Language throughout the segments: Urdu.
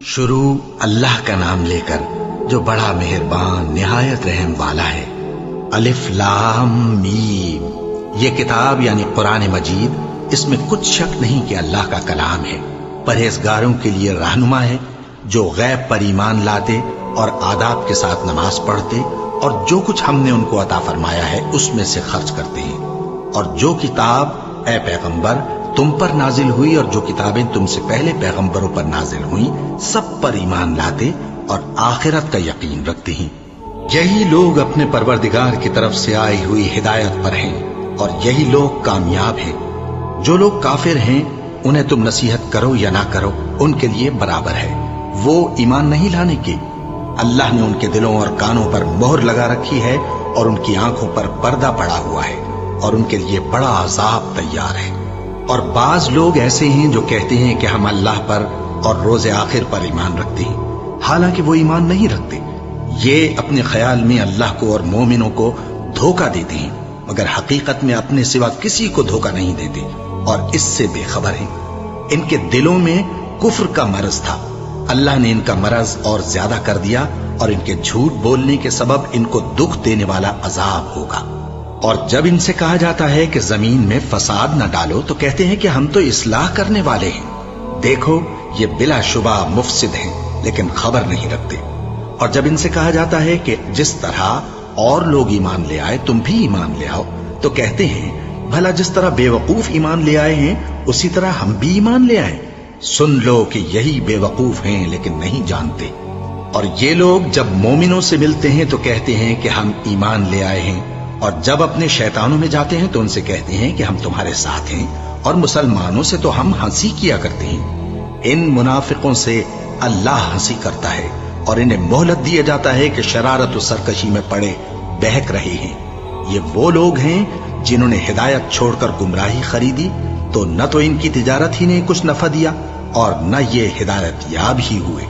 شروع اللہ کا نام لے کر جو بڑا مہربان نہایت رحم والا ہے۔ الف لام میم، یہ کتاب یعنی قرآن مجید، اس میں کچھ شک نہیں کہ اللہ کا کلام ہے، پرہیزگاروں کے لیے رہنما ہے، جو غیب پر ایمان لاتے اور آداب کے ساتھ نماز پڑھتے اور جو کچھ ہم نے ان کو عطا فرمایا ہے اس میں سے خرچ کرتے ہیں، اور جو کتاب اے پیغمبر تم پر نازل ہوئی اور جو کتابیں تم سے پہلے پیغمبروں پر نازل ہوئیں سب پر ایمان لاتے اور آخرت کا یقین رکھتے ہیں۔ یہی لوگ اپنے پروردگار کی طرف سے آئی ہوئی ہدایت پر ہیں اور یہی لوگ کامیاب ہیں۔ جو لوگ کافر ہیں انہیں تم نصیحت کرو یا نہ کرو ان کے لیے برابر ہے، وہ ایمان نہیں لانے کے۔ اللہ نے ان کے دلوں اور کانوں پر مہر لگا رکھی ہے اور ان کی آنکھوں پر پردہ پڑا ہوا ہے اور ان کے لیے بڑا عذاب تیار ہے۔ اور بعض لوگ ایسے ہیں جو کہتے ہیں کہ ہم اللہ پر اور روز آخر پر ایمان رکھتے ہیں، حالانکہ وہ ایمان نہیں رکھتے۔ یہ اپنے خیال میں اللہ کو اور مومنوں کو دھوکہ دیتے ہیں، مگر حقیقت میں اپنے سوا کسی کو دھوکہ نہیں دیتے اور اس سے بے خبر ہیں۔ ان کے دلوں میں کفر کا مرض تھا، اللہ نے ان کا مرض اور زیادہ کر دیا اور ان کے جھوٹ بولنے کے سبب ان کو دکھ دینے والا عذاب ہوگا۔ اور جب ان سے کہا جاتا ہے کہ زمین میں فساد نہ ڈالو تو کہتے ہیں کہ ہم تو اصلاح کرنے والے ہیں، دیکھو یہ بلا شبہ مفسد ہیں لیکن خبر نہیں رکھتے۔ اور جب ان سے کہا جاتا ہے کہ جس طرح اور لوگ ایمان لے آئے تم بھی ایمان لے آؤ تو کہتے ہیں بھلا جس طرح بے وقوف ایمان لے آئے ہیں اسی طرح ہم بھی ایمان لے آئیں۔ سن لو کہ یہی بے وقوف ہیں لیکن نہیں جانتے۔ اور یہ لوگ جب مومنوں سے ملتے ہیں تو کہتے ہیں کہ ہم ایمان لے آئے ہیں، اور جب اپنے شیطانوں میں جاتے ہیں تو ان سے کہتے ہیں کہ ہم تمہارے ساتھ ہیں، اور مسلمانوں سے تو ہم ہنسی کیا کرتے ہیں۔ ان منافقوں سے اللہ ہنسی کرتا ہے اور انہیں مہلت دیا جاتا ہے کہ شرارت و سرکشی میں پڑے بہک رہے ہیں۔ یہ وہ لوگ ہیں جنہوں نے ہدایت چھوڑ کر گمراہی خریدی، تو نہ تو ان کی تجارت ہی نے کچھ نفع دیا اور نہ یہ ہدایت یاب ہی ہوئے۔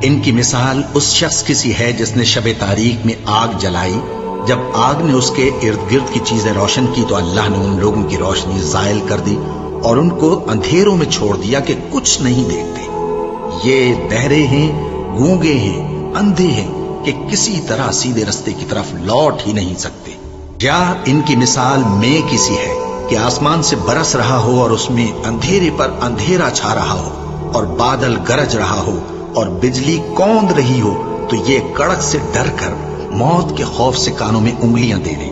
ان کی مثال اس شخص کی سی ہے جس نے شب تاریک میں آگ جلائی، جب آگ نے اس کے ارد گرد کی چیزیں روشن کی تو اللہ نے ان لوگوں کی روشنی زائل کر دی اور ان کو اندھیروں میں چھوڑ دیا کہ کچھ نہیں دیکھتے۔ یہ بہرے ہیں، گونگے ہیں، اندھے ہیں کہ کسی طرح سیدھے رستے کی طرف لوٹ ہی نہیں سکتے۔ یا ان کی مثال میں کسی ہے کہ آسمان سے برس رہا ہو اور اس میں اندھیرے پر اندھیرا چھا رہا ہو اور بادل گرج رہا ہو اور بجلی کوند رہی ہو تو یہ کڑک سے ڈر کر موت کے خوف سے کانوں میں انگلیاں دے لے۔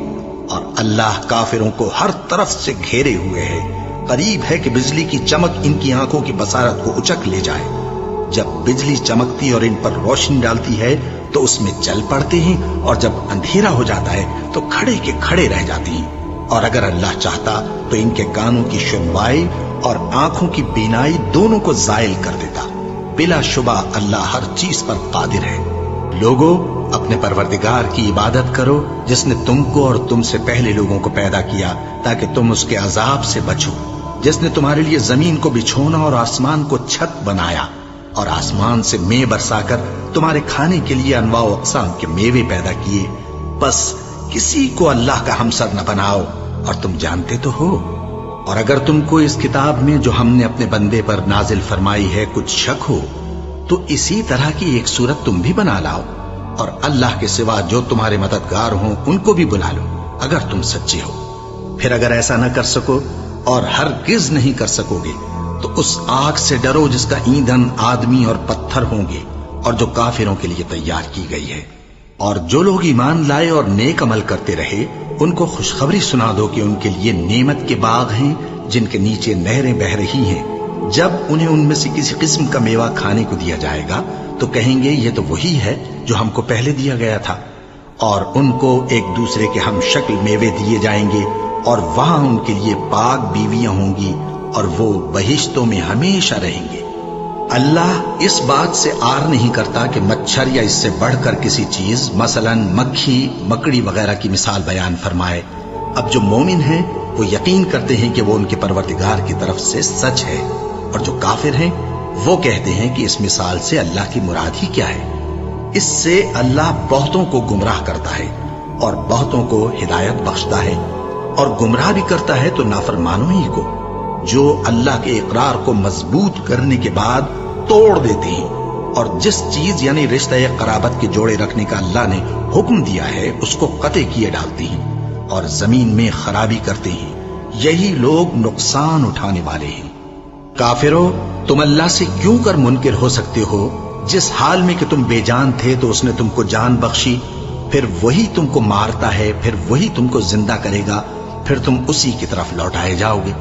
اور اللہ کافروں کو ہر طرف سے گھیرے ہوئے ہے، قریب ہے کہ بجلی کی چمک ان کی آنکھوں کی بصارت کو اچک لے جائے۔ جب بجلی چمکتی اور ان پر روشنی ڈالتی ہے تو اس میں چل پڑتے ہیں، اور جب اندھیرا ہو جاتا ہے تو کھڑے کے کھڑے رہ جاتے ہیں۔ اور اگر اللہ چاہتا تو ان کے کانوں کی سنوائی اور آنکھوں کی بینائی دونوں کو زائل کر دیتا۔ بلا شبہ اللہ ہر چیز پر قادر ہے۔ لوگوں، اپنے پروردگار کی عبادت کرو جس نے تم کو اور تم سے پہلے لوگوں کو پیدا کیا تاکہ تم اس کے عذاب سے بچو، جس نے تمہارے لیے زمین کو بچھونا اور آسمان کو چھت بنایا اور آسمان سے مے برسا کر تمہارے کھانے کے لیے انواع و اقسام کے میوے پیدا کیے۔ بس کسی کو اللہ کا ہمسر نہ بناؤ، اور تم جانتے تو ہو۔ اور اگر تم کو اس کتاب میں جو ہم نے اپنے بندے پر نازل فرمائی ہے کچھ شک ہو تو اسی طرح کی ایک صورت تم بھی بنا لاؤ، اور اللہ کے سوا جو تمہارے مددگار ہوں ان کو بھی بلا لو اگر تم سچے ہو۔ پھر اگر ایسا نہ کر سکو اور ہرگز نہیں کر سکو گے تو اس آگ سے ڈرو جس کا ایندھن آدمی اور پتھر ہوں گے اور جو کافروں کے لیے تیار کی گئی ہے۔ اور جو لوگ ایمان لائے اور نیک عمل کرتے رہے ان کو خوشخبری سنا دو کہ ان کے لیے نعمت کے باغ ہیں جن کے نیچے نہریں بہہ رہی ہیں۔ جب انہیں ان میں سے کسی قسم کا میوہ کھانے کو دیا جائے گا تو کہیں گے یہ تو وہی ہے جو ہم کو پہلے دیا گیا تھا، اور ان کو ایک دوسرے کے ہم شکل میوے دیے جائیں گے، اور وہاں ان کے لیے پاک بیویاں ہوں گی اور وہ بہشتوں میں ہمیشہ رہیں گے۔ اللہ اس بات سے آر نہیں کرتا کہ مچھر یا اس سے بڑھ کر کسی چیز مثلا مکھی، مکڑی وغیرہ کی مثال بیان فرمائے۔ اب جو مومن ہیں وہ یقین کرتے ہیں کہ وہ ان کے پروردگار کی طرف سے سچ ہے، اور جو کافر ہیں وہ کہتے ہیں کہ اس مثال سے اللہ کی مراد ہی کیا ہے۔ اس سے اللہ بہتوں کو گمراہ کرتا ہے اور بہتوں کو ہدایت بخشتا ہے، اور گمراہ بھی کرتا ہے تو نافرمانوں ہی کو، جو اللہ کے اقرار کو مضبوط کرنے کے بعد توڑ دیتے ہیں اور جس چیز یعنی رشتہ قرابت کے جوڑے رکھنے کا اللہ نے حکم دیا ہے اس کو قطع کیے ڈالتے ہیں اور زمین میں خرابی کرتے ہیں، یہی لوگ نقصان اٹھانے والے ہیں۔ کافرو، تم اللہ سے کیوں کر منکر ہو سکتے ہو؟ جس حال میں کہ تم بے جان تھے تو اس نے تم کو جان بخشی، پھر وہی تم کو مارتا ہے، پھر وہی تم کو زندہ کرے گا، پھر تم اسی کی طرف لوٹائے جاؤ گے۔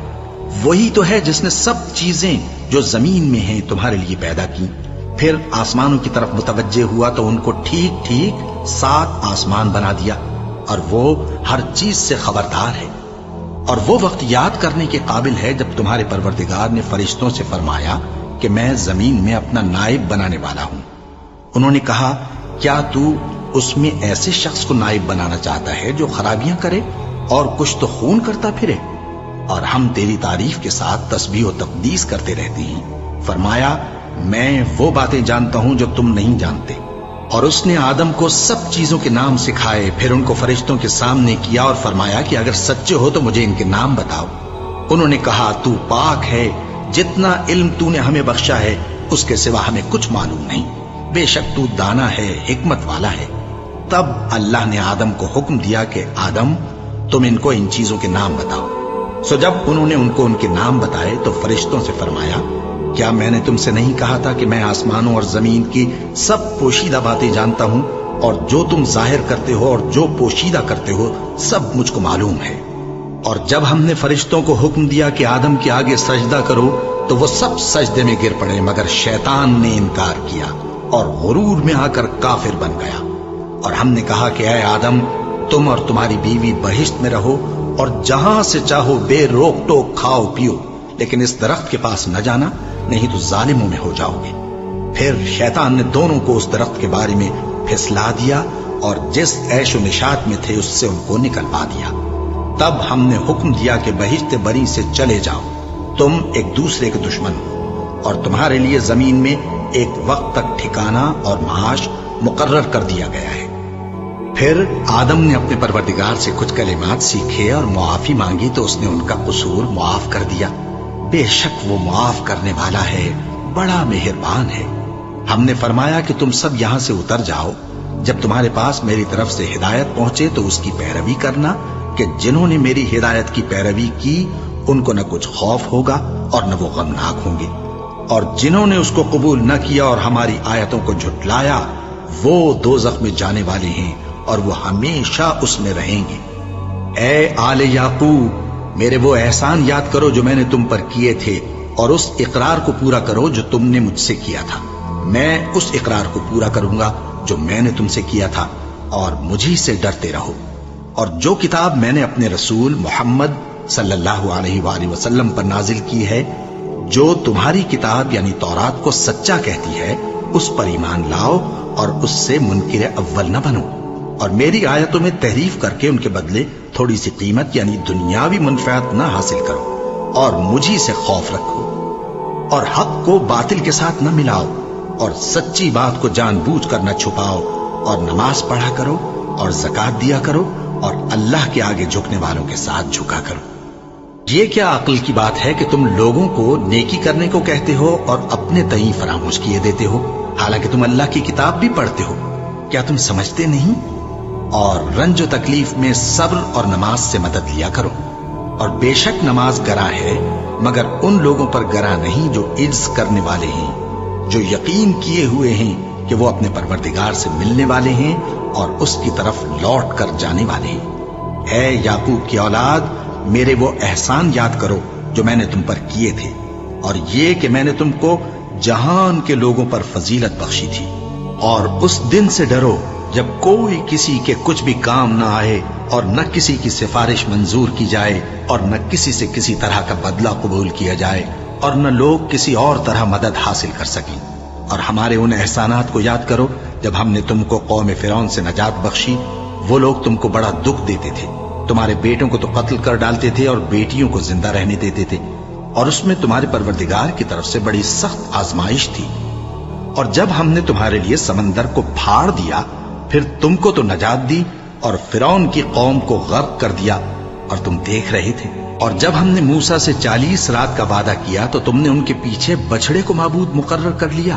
وہی تو ہے جس نے سب چیزیں جو زمین میں ہیں تمہارے لیے پیدا کی، پھر آسمانوں کی طرف متوجہ ہوا تو ان کو ٹھیک ٹھیک 7 آسمان بنا دیا، اور وہ ہر چیز سے خبردار ہے۔ اور وہ وقت یاد کرنے کے قابل ہے جب تمہارے پروردگار نے فرشتوں سے فرمایا کہ میں زمین میں اپنا نائب بنانے والا ہوں۔ انہوں نے کہا، کیا تو اس میں ایسے شخص کو نائب بنانا چاہتا ہے جو خرابیاں کرے اور کچھ تو خون کرتا پھرے؟ اور ہم تیری تعریف کے ساتھ تسبیح و تقدیس کرتے رہتے ہیں۔ فرمایا، میں وہ باتیں جانتا ہوں جو تم نہیں جانتے۔ اور اس نے آدم کو سب چیزوں کے نام سکھائے، پھر ان کو فرشتوں کے سامنے کیا اور فرمایا کہ اگر سچے ہو تو مجھے ان کے نام بتاؤ۔ انہوں نے کہا، تو پاک ہے، جتنا علم تو نے ہمیں بخشا ہے اس کے سوا ہمیں کچھ معلوم نہیں، بے شک تو دانا ہے، حکمت والا ہے۔ تب اللہ نے آدم کو حکم دیا کہ آدم، تم ان کو ان چیزوں کے نام بتاؤ۔ سو جب انہوں نے ان کو ان کے نام بتائے تو فرشتوں سے فرمایا، کیا میں نے تم سے نہیں کہا تھا کہ میں آسمانوں اور زمین کی سب پوشیدہ باتیں جانتا ہوں، اور جو تم ظاہر کرتے ہو اور جو پوشیدہ کرتے ہو سب مجھ کو معلوم ہے۔ اور جب ہم نے فرشتوں کو حکم دیا کہ آدم کے آگے سجدہ کرو تو وہ سب سجدے میں گر پڑے، مگر شیطان نے انکار کیا اور غرور میں آ کر کافر بن گیا۔ اور ہم نے کہا کہ اے آدم، تم اور تمہاری بیوی بہشت میں رہو اور جہاں سے چاہو بے روک ٹوک کھاؤ پیو، لیکن اس درخت کے پاس نہ جانا، نہیں تو ظالموں میں ہو جاؤ گے۔ پھر شیطان نے دونوں کو اس درخت کے بارے میں پھسلا دیا اور جس عیش و نشاط میں تھے اس سے ان کو نکلوا دیا۔ تب ہم نے حکم دیا کہ بہشت بری سے چلے جاؤ، تم ایک دوسرے کے دشمن ہو، اور تمہارے لیے زمین میں ایک وقت تک ٹھکانہ اور معاش مقرر کر دیا گیا ہے۔ پھر آدم نے اپنے پروردگار سے کچھ کلمات سیکھے اور معافی مانگی تو اس نے ان کا قصور معاف کر دیا۔ بے شک وہ معاف کرنے والا ہے، بڑا مہربان ہے۔ ہم نے فرمایا کہ تم سب یہاں سے اتر جاؤ، جب تمہارے پاس میری طرف سے ہدایت پہنچے تو اس کی پیروی کرنا، کہ جنہوں نے میری ہدایت کی پیروی کی ان کو نہ کچھ خوف ہوگا اور نہ وہ غمناک ہوں گے، اور جنہوں نے اس کو قبول نہ کیا اور ہماری آیتوں کو جھٹلایا وہ دوزخ میں جانے والے ہیں اور وہ ہمیشہ اس میں رہیں گے۔ اے آل یعقوب، میرے وہ احسان یاد کرو جو میں نے تم پر کیے تھے، اور اس اقرار کو پورا کرو جو تم نے مجھ سے کیا تھا۔ میں اس اقرار کو پورا کروں گا جو میں نے تم سے کیا تھا، اور مجھی سے ڈرتے رہو۔ اور جو کتاب میں نے اپنے رسول محمد صلی اللہ علیہ وآلہ وسلم پر نازل کی ہے، جو تمہاری کتاب یعنی تورات کو سچا کہتی ہے، اس پر ایمان لاؤ اور اس سے منکر اول نہ بنو، اور میری آیتوں میں تحریف کر کے ان کے بدلے تھوڑی سی قیمت یعنی دنیاوی منفعت نہ حاصل کرو، اور مجھی سے خوف رکھو، اور حق کو باطل کے ساتھ نہ ملاؤ، اور سچی بات کو جان بوجھ کر نہ چھپاؤ، اور نماز پڑھا کرو اور زکات دیا کرو، اور اللہ کے آگے جھکنے والوں کے ساتھ جھکا کرو۔ یہ کیا عقل کی بات ہے کہ تم لوگوں کو نیکی کرنے کو کہتے ہو اور اپنے تئیں فراموش کیے دیتے ہو، حالانکہ تم اللہ کی کتاب بھی پڑھتے ہو؟ کیا تم سمجھتے نہیں؟ اور رنج و تکلیف میں صبر اور نماز سے مدد لیا کرو، اور بے شک نماز گراں ہے، مگر ان لوگوں پر گراں نہیں جو عجز کرنے والے ہیں، جو یقین کیے ہوئے ہیں کہ وہ اپنے پروردگار سے ملنے والے ہیں اور اس کی طرف لوٹ کر جانے والے ہیں۔ اے یعقوب کی اولاد، میرے وہ احسان یاد کرو جو میں نے تم پر کیے تھے، اور یہ کہ میں نے تم کو جہان کے لوگوں پر فضیلت بخشی تھی۔ اور اس دن سے ڈرو جب کوئی کسی کے کچھ بھی کام نہ آئے، اور نہ کسی کی سفارش منظور کی جائے، اور نہ کسی سے کسی طرح کا بدلہ قبول کیا جائے، اور نہ لوگ کسی اور طرح مدد حاصل کر سکیں۔ اور ہمارے ان احسانات کو یاد کرو جب ہم نے تم کو قوم فرعون سے نجات بخشی۔ وہ لوگ تم کو بڑا دکھ دیتے تھے، تمہارے بیٹوں کو تو قتل کر ڈالتے تھے اور بیٹیوں کو زندہ رہنے دیتے تھے، اور اس میں تمہارے پروردگار کی طرف سے بڑی سخت آزمائش تھی۔ اور جب ہم نے تمہارے لیے سمندر کو پھاڑ دیا، پھر تم کو تو نجات دی اور فرعون کی قوم کو غرق کر دیا، اور تم دیکھ رہے تھے۔ اور جب ہم نے موسیٰ سے 40 رات کا وعدہ کیا تو تم نے ان کے پیچھے بچڑے کو معبود مقرر کر لیا،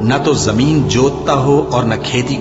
نہ تو زمین جوتتا ہو اور نہ کھیتی